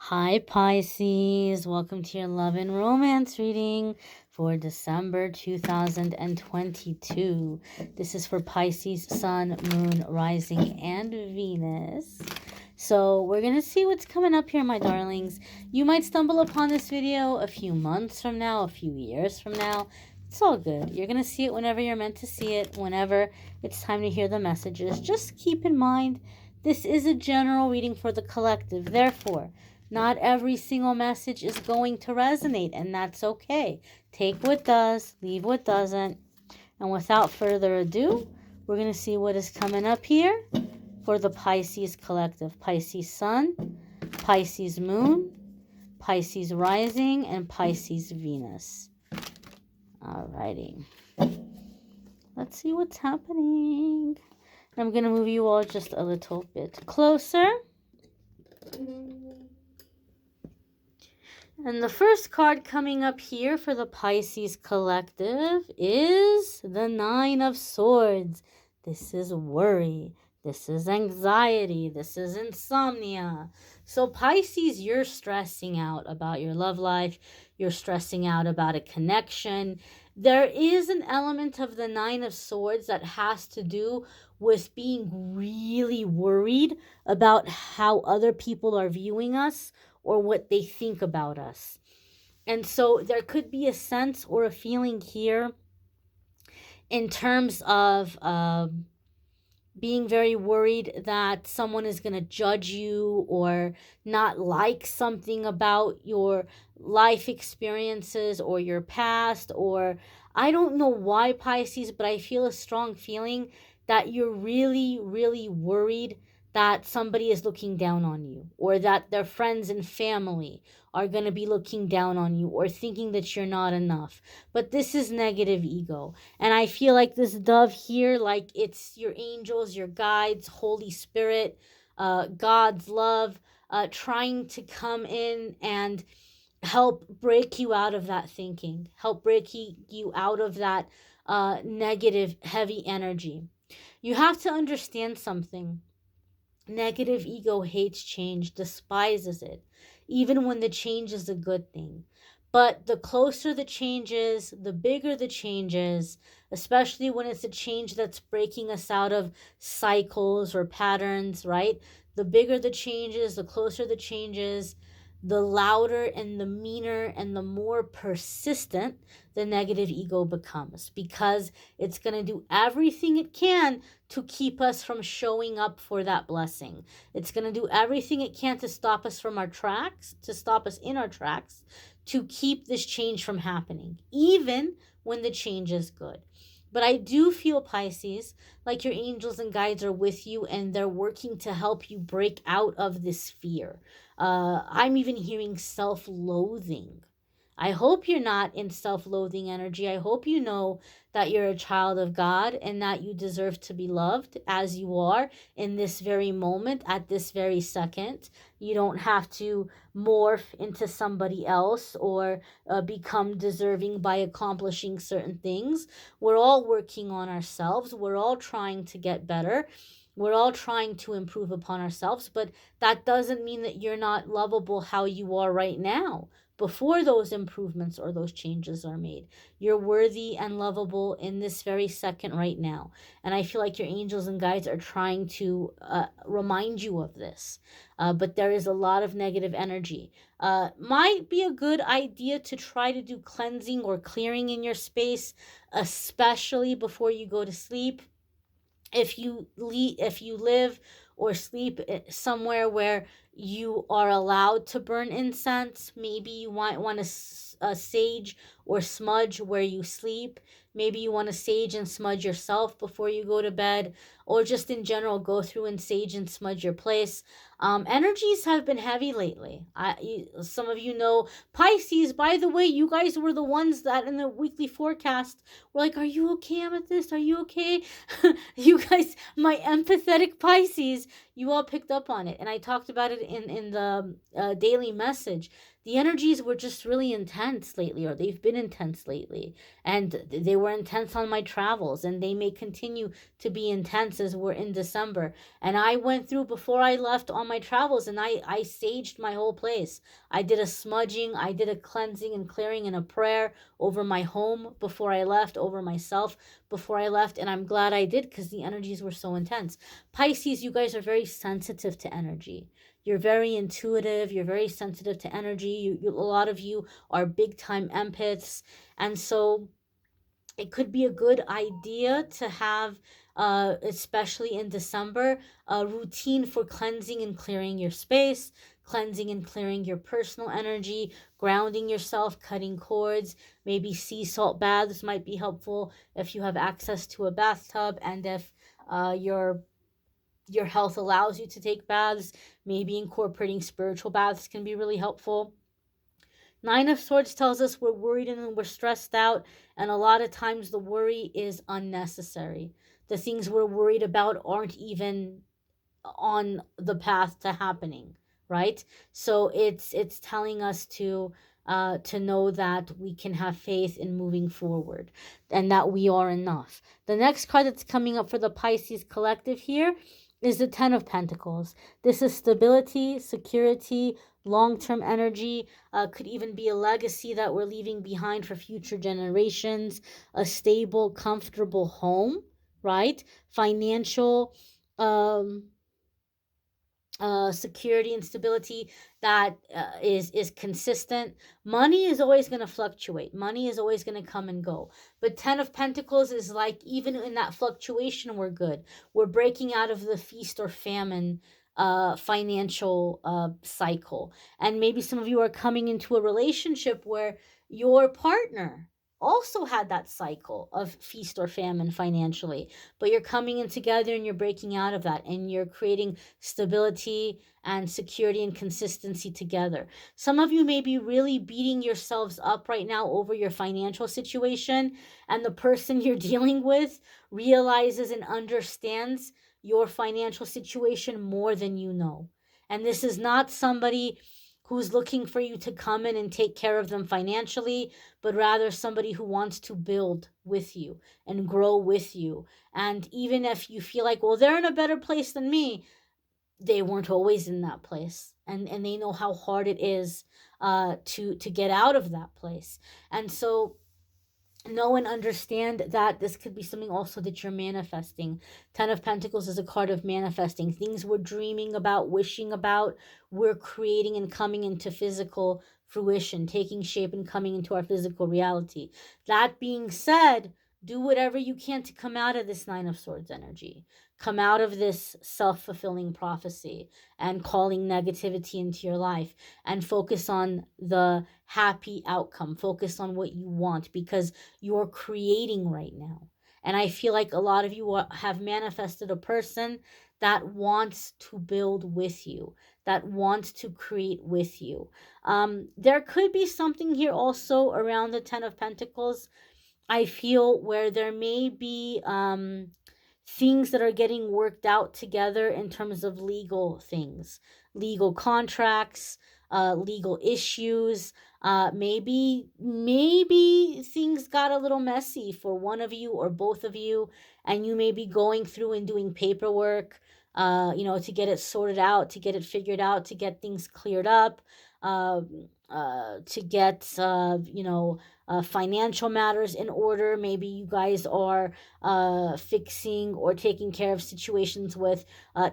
Hi Pisces, welcome to your love and romance reading for December 2022. This is for Pisces, Sun, Moon, Rising, and Venus. So we're going to see what's coming up here, my darlings. You might stumble upon this video a few months from now, a few years from now. It's all good. You're going to see it whenever you're meant to see it, whenever it's time to hear the messages. Just keep in mind, this is a general reading for the collective. Therefore, not every single message is going to resonate, and that's okay. Take what does, leave what doesn't. And without further ado, we're going to see what is coming up here for the Pisces collective. Pisces Sun, Pisces Moon, Pisces Rising, and Pisces Venus. Alrighty. Let's see what's happening. I'm going to move you all just a little bit closer. And the first card coming up here for the Pisces collective is the Nine of Swords. This is worry. This is anxiety. This is insomnia. So Pisces, you're stressing out about your love life. You're stressing out about a connection. There is an element of the Nine of Swords that has to do with being really worried about how other people are viewing us or what they think about us. And so there could be a sense or a feeling here in terms of being very worried that someone is going to judge you or not like something about your life experiences or your past. Or I don't know why, Pisces, but I feel a strong feeling that you're really, really worried that somebody is looking down on you, or that their friends and family are going to be looking down on you or thinking that you're not enough. But this is negative ego. And I feel like this dove here, like it's your angels, your guides, Holy Spirit, God's love, trying to come in and help break you out of that thinking, help break you out of that negative, heavy energy. You have to understand something. Negative ego hates change, despises it, even when the change is a good thing. But the closer the change is, the bigger the change is, especially when it's a change that's breaking us out of cycles or patterns, right? The bigger the change is, the closer the change is, the louder and the meaner and the more persistent the negative ego becomes, because it's going to do everything it can to keep us from showing up for that blessing. It's going to do everything it can to stop us from our tracks, to stop us in our tracks, to keep this change from happening, even when the change is good. But I do feel, Pisces, like your angels and guides are with you and they're working to help you break out of this fear. I'm even hearing self-loathing. I hope you're not in self-loathing energy. I hope you know that you're a child of God and that you deserve to be loved as you are in this very moment, at this very second. You don't have to morph into somebody else or become deserving by accomplishing certain things. We're all working on ourselves. We're all trying to get better. We're all trying to improve upon ourselves, but that doesn't mean that you're not lovable how you are right now before those improvements or those changes are made. You're worthy and lovable in this very second right now. And I feel like your angels and guides are trying to remind you of this. But there is a lot of negative energy. Might be a good idea to try to do cleansing or clearing in your space, especially before you go to sleep. If you live or sleep somewhere where you are allowed to burn incense, maybe you might want to sage or smudge where you sleep. Maybe you want to sage and smudge yourself before you go to bed, or just in general go through and sage and smudge your place. Energies have been heavy lately. Some of you know Pisces, by the way, you guys were the ones that in the weekly forecast were like, are you okay, Amethyst? Are you okay? You guys, my empathetic Pisces, you all picked up on it. And I talked about it in the daily message, the energies were just really intense lately, or they've been intense lately, and they were intense on my travels, and they may continue to be intense as we're in December. And I went through before I left on my travels, and I saged my whole place. I did a smudging, I did a cleansing and clearing and a prayer over my home before I left, over myself before I left, and I'm glad I did because the energies were so intense. Pisces, you guys are very sensitive to energy. You're very intuitive, you're very sensitive to energy. A lot of you are big time empaths, and so it could be a good idea to have, especially in December, a routine for cleansing and clearing your space, cleansing and clearing your personal energy, grounding yourself, cutting cords. Maybe sea salt baths might be helpful if you have access to a bathtub, and if your health allows you to take baths. Maybe incorporating spiritual baths can be really helpful. Nine of Swords tells us we're worried and we're stressed out, and a lot of times the worry is unnecessary. The things we're worried about aren't even on the path to happening, right? So it's telling us to know that we can have faith in moving forward, and that we are enough. The next card that's coming up for the Pisces collective here is the Ten of Pentacles. This is stability, security, long-term energy. Could even be a legacy that we're leaving behind for future generations, a stable, comfortable home, right? Financial security and stability that is consistent. Money is always going to fluctuate. Money is always going to come and go. But Ten of Pentacles is like, even in that fluctuation, we're good. We're breaking out of the feast or famine financial cycle. And maybe some of you are coming into a relationship where your partner also had that cycle of feast or famine financially, but you're coming in together and you're breaking out of that, and you're creating stability and security and consistency together. Some of you may be really beating yourselves up right now over your financial situation, and the person you're dealing with realizes and understands your financial situation more than you know. And this is not somebody who's looking for you to come in and take care of them financially, but rather somebody who wants to build with you and grow with you. And even if you feel like, well, they're in a better place than me, they weren't always in that place. And they know how hard it is to get out of that place. And so know and understand that this could be something also that you're manifesting. Ten of Pentacles is a card of manifesting. Things we're dreaming about, wishing about, we're creating and coming into physical fruition, taking shape and coming into our physical reality. That being said, do whatever you can to come out of this Nine of Swords energy. Come out of this self-fulfilling prophecy and calling negativity into your life, and focus on the happy outcome. Focus on what you want, because you're creating right now. And I feel like a lot of you have manifested a person that wants to build with you, that wants to create with you. There could be something here also around the Ten of Pentacles, I feel, where there may be things that are getting worked out together in terms of legal things, legal contracts, legal issues. Maybe things got a little messy for one of you or both of you, and you may be going through and doing paperwork, to get it sorted out, to get it figured out, to get things cleared up, to get financial matters in order. Maybe you guys are fixing or taking care of situations with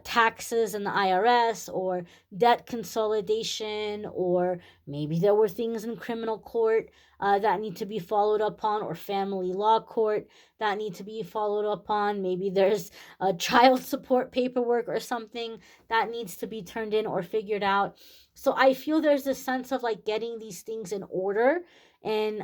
taxes and the IRS, or debt consolidation, or maybe there were things in criminal court that need to be followed up on, or family law court that need to be followed up on. Maybe there's a child support paperwork or something that needs to be turned in or figured out. So I feel there's a sense of like getting these things in order, and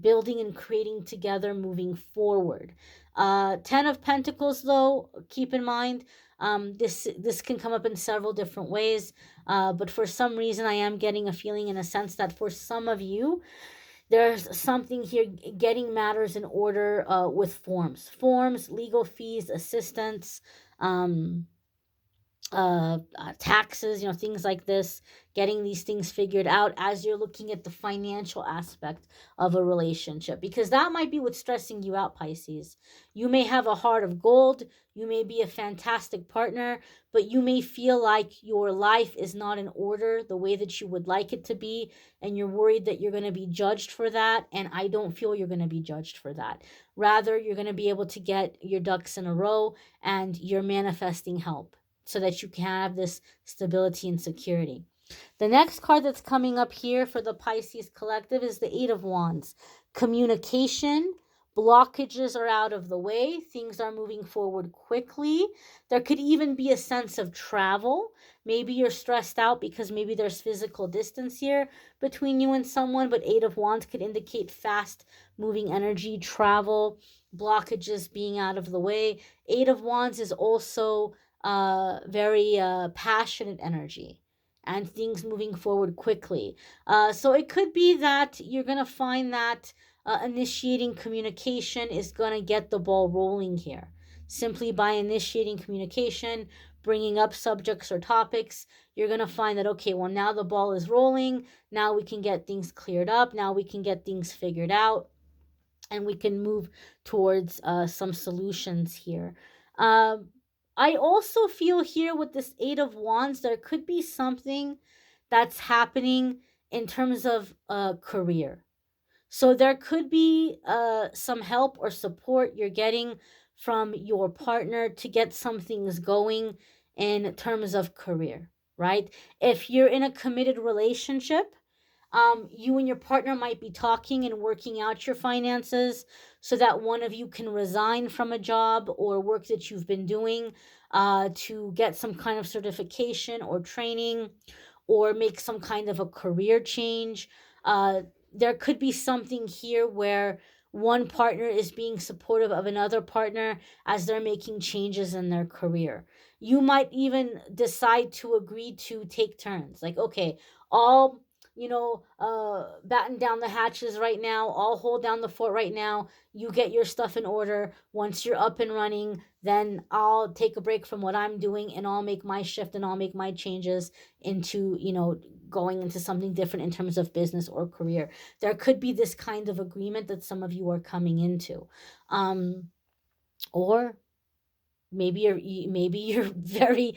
building and creating together moving forward. Ten of Pentacles, though, keep in mind, this can come up in several different ways, but for some reason I am getting a feeling, in a sense, that for some of you there's something here getting matters in order with forms, legal fees, assistance, taxes, things like this, getting these things figured out as you're looking at the financial aspect of a relationship, because that might be what's stressing you out, Pisces. You may have a heart of gold, you may be a fantastic partner, but you may feel like your life is not in order the way that you would like it to be, and you're worried that you're going to be judged for that. And I don't feel you're going to be judged for that. Rather, you're going to be able to get your ducks in a row, and you're manifesting help so that you can have this stability and security. The next card that's coming up here for the Pisces collective is the Eight of Wands. Communication, blockages are out of the way. Things are moving forward quickly. There could even be a sense of travel. Maybe you're stressed out because maybe there's physical distance here between you and someone, but Eight of Wands could indicate fast moving energy, travel, blockages being out of the way. Eight of Wands is also very passionate energy and things moving forward quickly. So it could be that you're going to find that initiating communication is going to get the ball rolling here. Simply by initiating communication, bringing up subjects or topics, you're going to find that, okay, well, now the ball is rolling. Now we can get things cleared up. Now we can get things figured out. And we can move towards some solutions here. I also feel here with this Eight of Wands, there could be something that's happening in terms of career. So there could be some help or support you're getting from your partner to get some things going in terms of career, right? If you're in a committed relationship, you and your partner might be talking and working out your finances so that one of you can resign from a job or work that you've been doing to get some kind of certification or training or make some kind of a career change. There could be something here where one partner is being supportive of another partner as they're making changes in their career. You might even decide to agree to take turns. Like, okay, all batten down the hatches right now. I'll hold down the fort right now. You get your stuff in order. Once you're up and running, then I'll take a break from what I'm doing and I'll make my shift and I'll make my changes into, going into something different in terms of business or career. There could be this kind of agreement that some of you are coming into. Or maybe you're very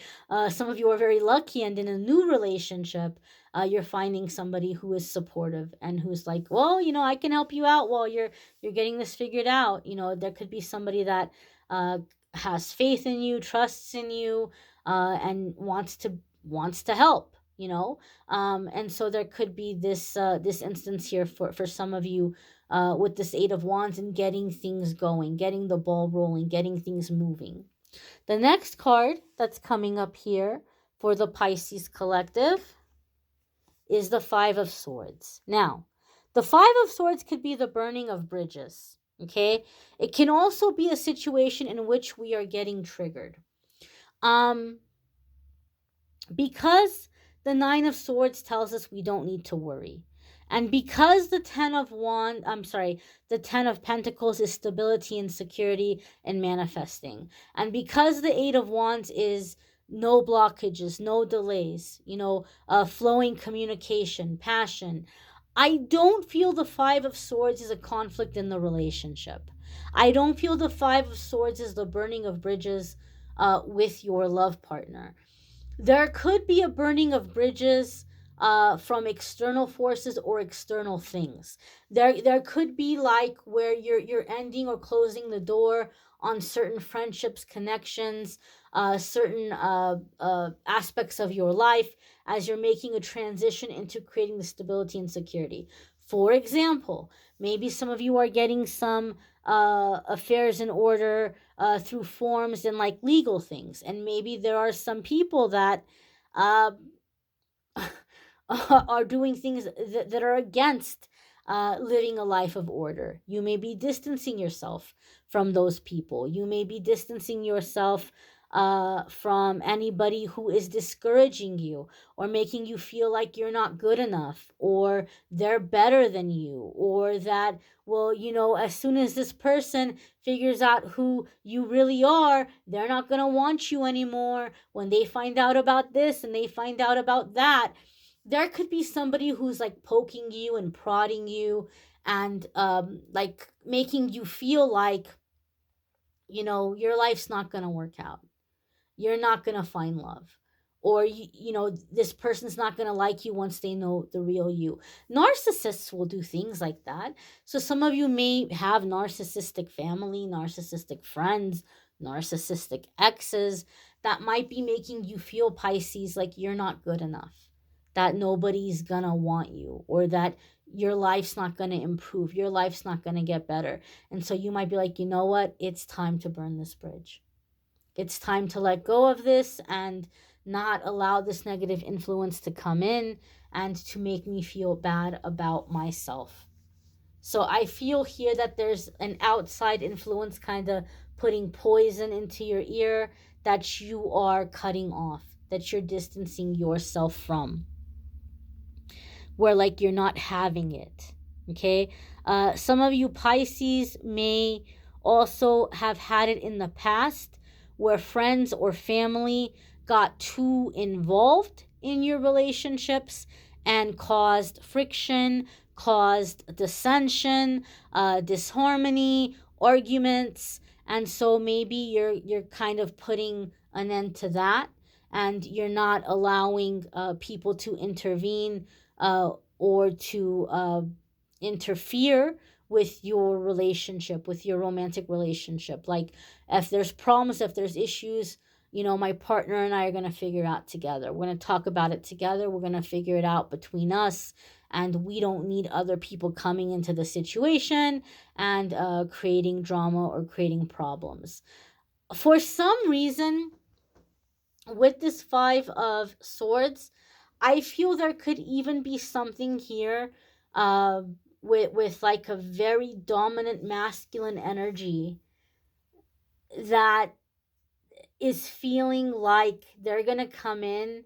some of you are very lucky, and in a new relationship you're finding somebody who is supportive and who's like, well, I can help you out while you're getting this figured out. There could be somebody that has faith in you, trusts in you, and wants to help. And so there could be this instance here for some of you with this Eight of Wands and getting things going, getting the ball rolling, getting things moving. The next card that's coming up here for the Pisces collective is the Five of Swords. Now, the Five of Swords could be the burning of bridges, okay? It can also be a situation in which we are getting triggered. Because the Nine of Swords tells us we don't need to worry. And because the the Ten of Pentacles is stability and security and manifesting. And because the Eight of Wands is no blockages, no delays, flowing communication, passion, I don't feel the Five of Swords is a conflict in the relationship. I don't feel the Five of Swords is the burning of bridges with your love partner. There could be a burning of bridges from external forces or external things. There could be like where you're ending or closing the door on certain friendships, connections, certain aspects of your life as you're making a transition into creating the stability and security. For example, maybe some of you are getting some affairs in order through forms and like legal things. And maybe there are some people that are doing things that are against living a life of order. You may be distancing yourself from those people. You may be distancing yourself from anybody who is discouraging you or making you feel like you're not good enough or they're better than you, or that, well, as soon as this person figures out who you really are, they're not going to want you anymore when they find out about this and they find out about that. There could be somebody who's like poking you and prodding you and like making you feel like your life's not going to work out, you're not going to find love, or this person's not going to like you once they know the real you. Narcissists will do things like that. So some of you may have narcissistic family, narcissistic friends, narcissistic exes that might be making you feel, Pisces, like you're not good enough, that nobody's going to want you, or that your life's not going to improve, your life's not going to get better. And so you might be like, you know what, it's time to burn this bridge. It's time to let go of this and not allow this negative influence to come in and to make me feel bad about myself. So I feel here that there's an outside influence kind of putting poison into your ear that you are cutting off, that you're distancing yourself from, where like you're not having it. Okay. Some of you, Pisces, may also have had it in the past where friends or family got too involved in your relationships and caused friction, caused dissension, disharmony, arguments. And so maybe you're kind of putting an end to that, and you're not allowing people to intervene or to interfere with your relationship, with your romantic relationship. Like if there's problems, if there's issues, my partner and I are going to figure it out together. We're going to talk about it together. We're going to figure it out between us. And we don't need other people coming into the situation and creating drama or creating problems. For some reason, with this Five of Swords, I feel there could even be something here with like a very dominant masculine energy that is feeling like they're going to come in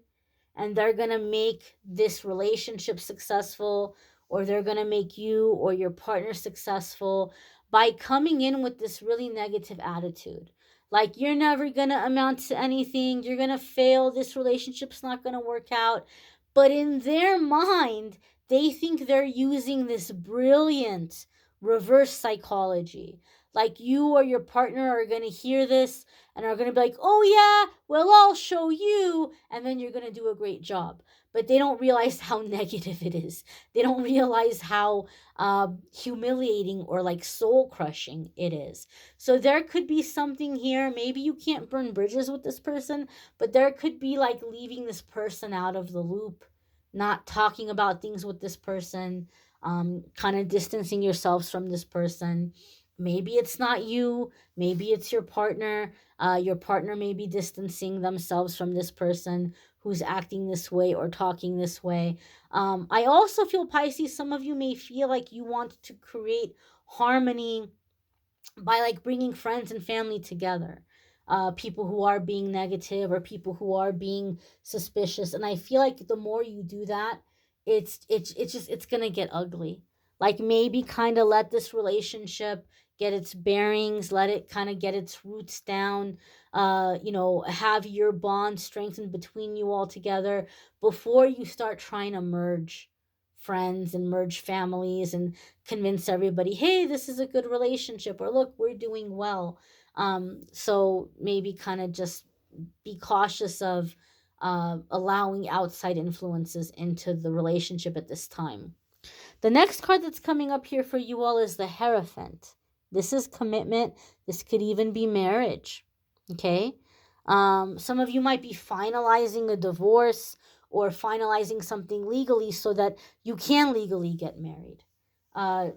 and they're going to make this relationship successful, or they're going to make you or your partner successful by coming in with this really negative attitude. Like, you're never going to amount to anything. You're going to fail. This relationship's not going to work out. But in their mind, they think they're using this brilliant reverse psychology. Like, you or your partner are going to hear this and are going to be like, oh yeah, well, I'll show you, and then you're going to do a great job. But they don't realize how negative it is. They don't realize how humiliating or like soul crushing it is. So there could be something here. Maybe you can't burn bridges with this person, but there could be like leaving this person out of the loop, not talking about things with this person, kind of distancing yourselves from this person. Maybe it's not you, maybe it's your partner. Your partner may be distancing themselves from this person who's acting this way or talking this way. I also feel, Pisces, some of you may feel like you want to create harmony by like bringing friends and family together. People who are being negative or people who are being suspicious. And I feel like the more you do that, it's gonna get ugly. Like, maybe kind of let this relationship get its bearings, let it kind of get its roots down, have your bond strengthened between you all together before you start trying to merge friends and merge families and convince everybody, hey, this is a good relationship, or look, we're doing well. So maybe kind of just be cautious of allowing outside influences into the relationship at this time. The next card that's coming up here for you all is the Hierophant. This is commitment. This could even be marriage. Okay? Some of you might be finalizing a divorce or finalizing something legally so that you can legally get married.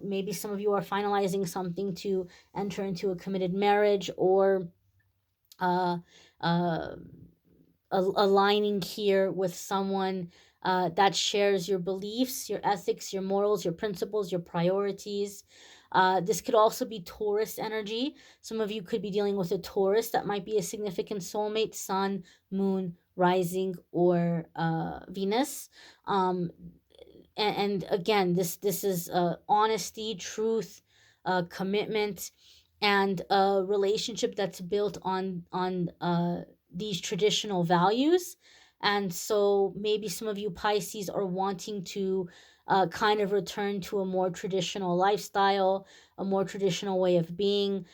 Maybe some of you are finalizing something to enter into a committed marriage, or uh, uh, aligning here with someone that shares your beliefs, your ethics, your morals, your principles, your priorities. This could also be Taurus energy. Some of you could be dealing with a Taurus that might be a significant soulmate, sun, moon, rising, or Venus. And again, this is honesty, truth, commitment, and a relationship that's built on these traditional values. And so maybe some of you Pisces are wanting to kind of return to a more traditional lifestyle, a more traditional way of being.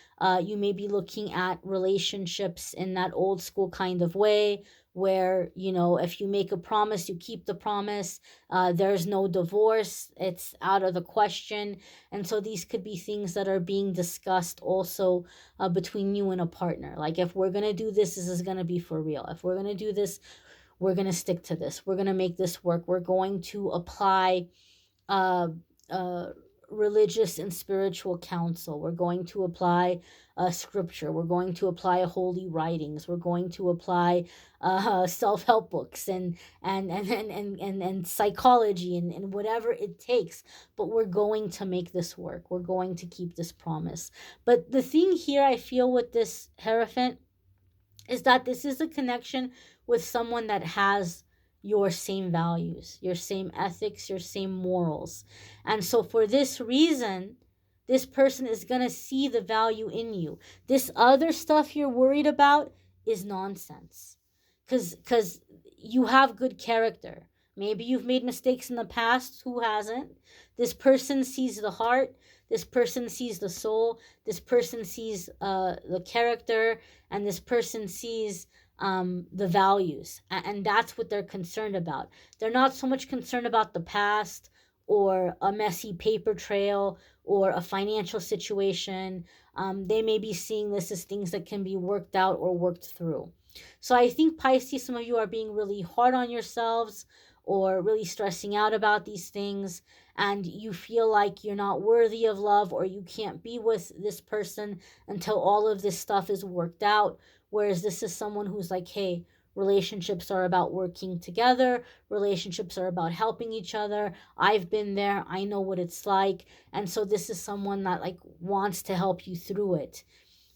You may be looking at relationships in that old school kind of way, where, you know, if you make a promise, you keep the promise. There's no divorce, it's out of the question. And so these could be things that are being discussed also between you and a partner. Like, if we're going to do this, this is going to be for real. If we're going to do this, we're going to stick to this. We're going to make this work. We're going to apply uh, uh, religious and spiritual counsel. We're going to apply scripture. We're going to apply holy writings. We're going to apply self-help books and psychology and whatever it takes. But we're going to make this work. We're going to keep this promise. But the thing here, I feel, with this Hierophant is that this is a connection with someone that has your same values, your same ethics, your same morals. And so for this reason, this person is going to see the value in you. This other stuff you're worried about is nonsense. Cuz you have good character. Maybe you've made mistakes in the past, who hasn't? This person sees the heart, this person sees the soul, this person sees the character, and this person sees the values. And that's what they're concerned about. They're not so much concerned about the past or a messy paper trail or a financial situation. They may be seeing this as things that can be worked out or worked through. So I think, Pisces, some of you are being really hard on yourselves or really stressing out about these things, and you feel like you're not worthy of love, or you can't be with this person until all of this stuff is worked out. Whereas this is someone who's like, hey, relationships are about working together. Relationships are about helping each other. I've been there. I know what it's like. And so this is someone that like wants to help you through it.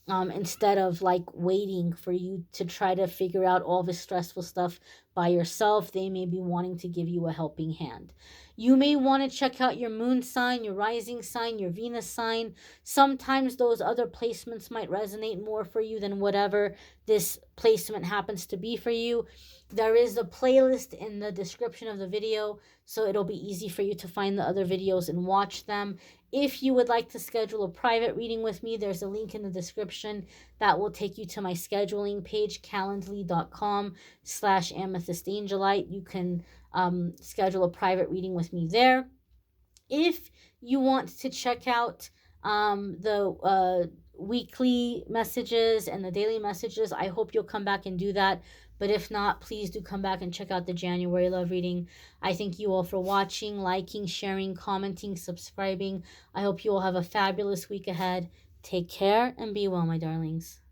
Instead of like waiting for you to try to figure out all this stressful stuff by yourself. They may be wanting to give you a helping hand. You may want to check out your moon sign, your rising sign, your Venus sign. Sometimes those other placements might resonate more for you than whatever this placement happens to be for you. There is a playlist in the description of the video, so it'll be easy for you to find the other videos and watch them. If you would like to schedule a private reading with me, there's a link in the description that will take you to my scheduling page, calendly.com/amethystangelite. You can schedule a private reading with me there. If you want to check out the weekly messages and the daily messages, I hope you'll come back and do that. But if not, please do come back and check out the January love reading. I thank you all for watching, liking, sharing, commenting, subscribing. I hope you all have a fabulous week ahead. Take care and be well, my darlings.